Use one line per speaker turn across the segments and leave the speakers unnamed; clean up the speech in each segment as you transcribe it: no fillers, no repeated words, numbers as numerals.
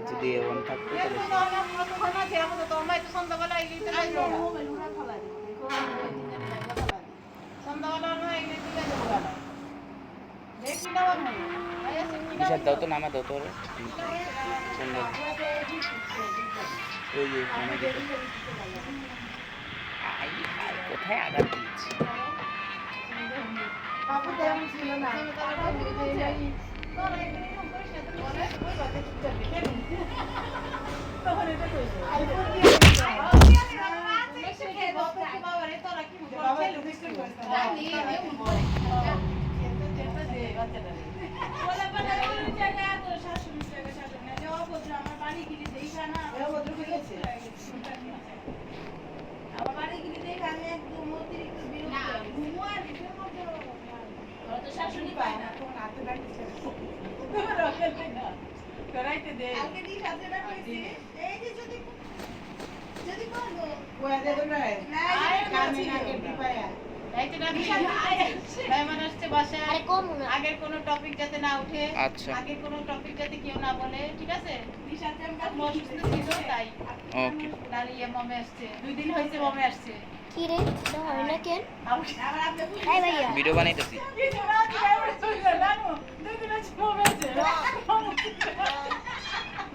যদি এমন থাকতো বিষাদ দাও তো, নামা দাও তো ওরে। ওই যে কোথায় আঘাত দিয়েছি।
আগের কোনো টপিক যাতে না উঠে,
আচ্ছা
আগের কোনো টপিক যাতে কেউ না বলে, ঠিক আছে? অসুস্থ ছিল তাই।
ওকে।
দাঁড়িয়ে মমে আসছে, 2 দিন হয়েছে মমে আসছে।
কি রে হয় না কেন? এই ভাইয়া
ভিডিও বানাইতেছি।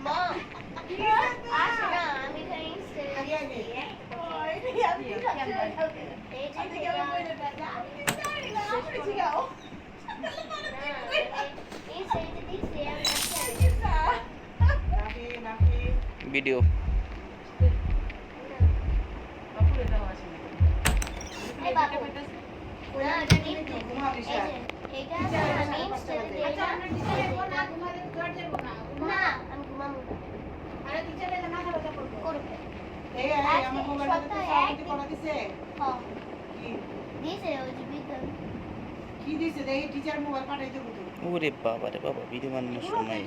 মা আসো না, আমি এখানে
ভিডিও ওরে বাবা রে বাবা, ভিডিও বানানোর সময়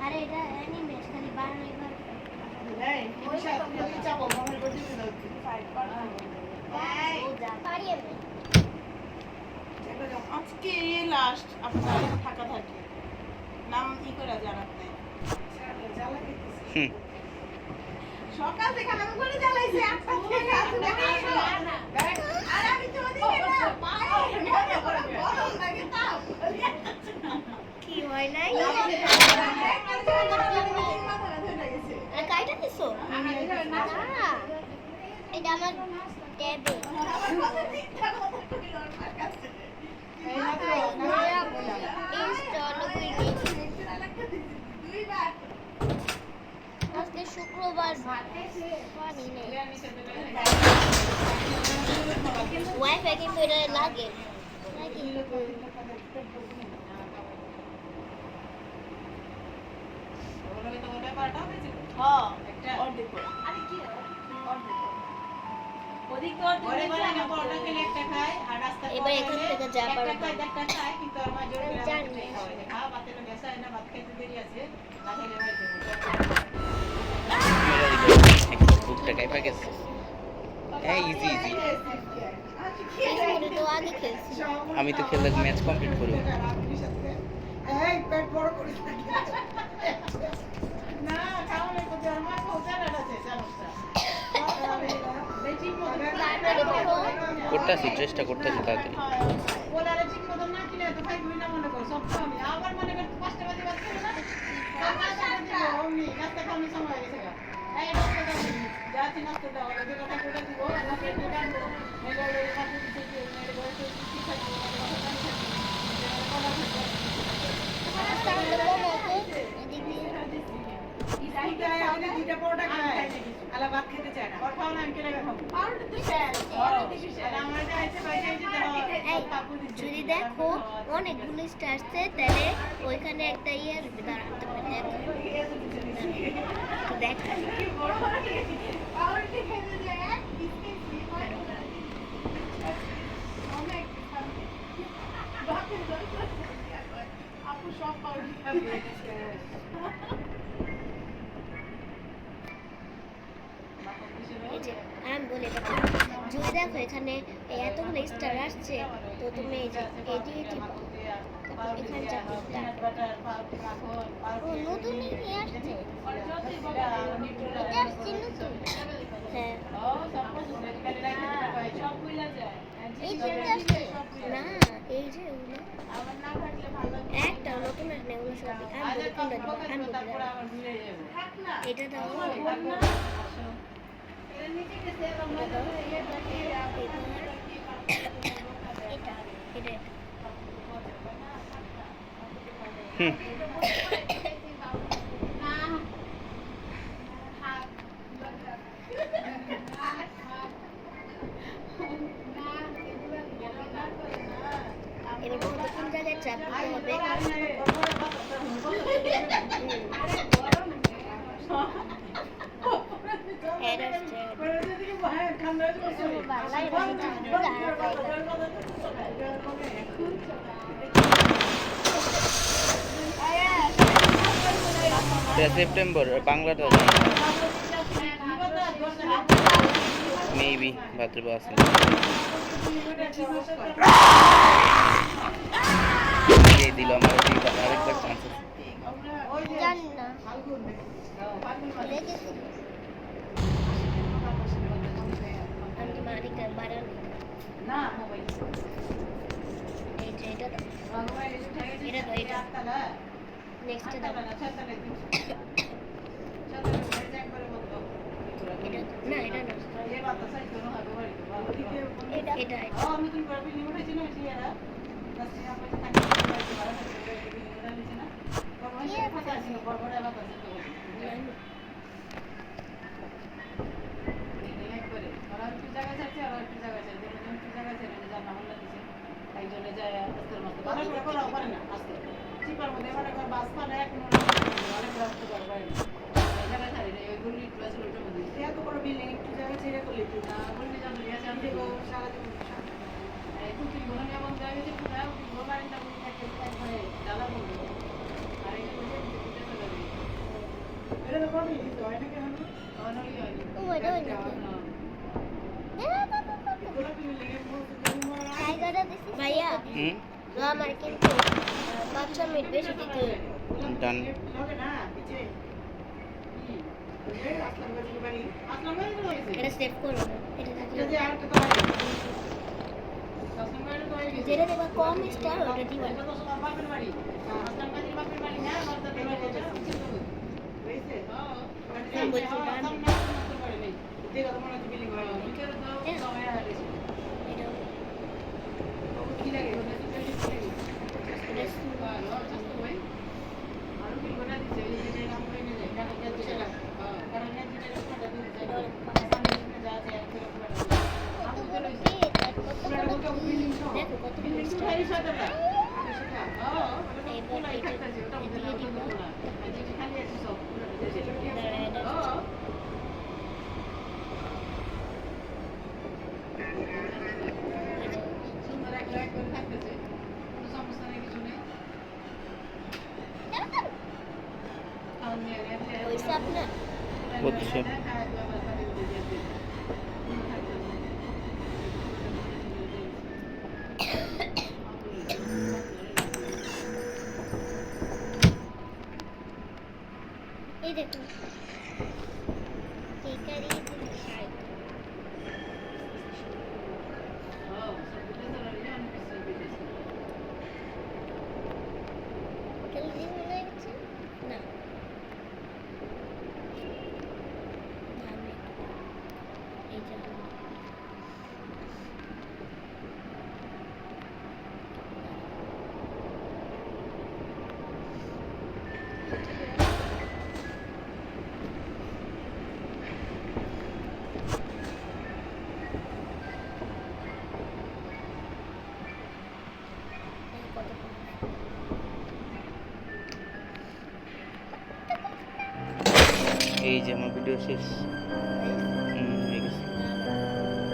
আরে এটা অ্যানিমেট খালি বানানোই পারবে। পারি আমি।
আজকে লাস্ট আপনার থাকা থাকে নাম কি করে জানাতে সকাল থেকে আমি করে জ্বালাইছি একটা থেকে আসলে আর আমি তো ওদিকে না গরম লাগে তাও
কি হয় নাই? আরে কাইটা দিছো? না এটা আমার ট্যাবে। ইনস্টল করিনি। আজকে শুক্রবার পানি নেই। ওয়াইফাই কিন্তু এটা লাগে নাকি? এবার এখান থেকে যা পারবো
বুকটা কাইপা গেছে। ইজি ইজি,
তো আগে খেলছি।
আমি তো খেলে ম্যাচ কমপ্লিট করব। করতেছি, চেষ্টা করতেছি তাড়াতাড়ি।
যদি দেখো অনেকগুলো স্টার আছে তাহলে ওইখানে একটা ইয়ে আসবে, দাঁড়াতে দেখ বলে দেখো যদি দেখো এখানে এতগুলো স্টার আসছে তো তুমি এই যে এটি টিপো তারপর এখানে চাপো ও নতুন আসছে এটা আসছে নতুন হ্যাঁ এই যে আসছে না এই যে ওগুলো একটা নতুন আসছে এগুলো সবই আমি বলি কোনটা দিবা আমি বলি এটা দাও এবার বলতে কোন জায়গায় চাপ দিতে হবে
সেপ্টেম্বর বাংলাটা মেবি ভাদ্রব আছে দিল আমার আরেকবার চান্স আছে
জানি না দেখেছি আমি মারিকা বাড়ান
না মোবাইল
এই যে এটা দাও এটা নেক্সট দাও এটা না এটা না এটা ভাইয়া আমার কিন্তু 5 মিনিট বেশি দিতে হবে
ডান
এটা সেভ করো যেটা দেবা কম স্টার ওটা দিবা দেখো কত আপনার
হচ্ছে
এই দেখুন কেকারি শাড়ি জলদি মনে হচ্ছে না এই যে
এই যে আমার ভিডিও শেষ হয়ে গেছে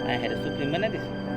হ্যাঁ হ্যাঁ সুপ্রিম বানাই দিছি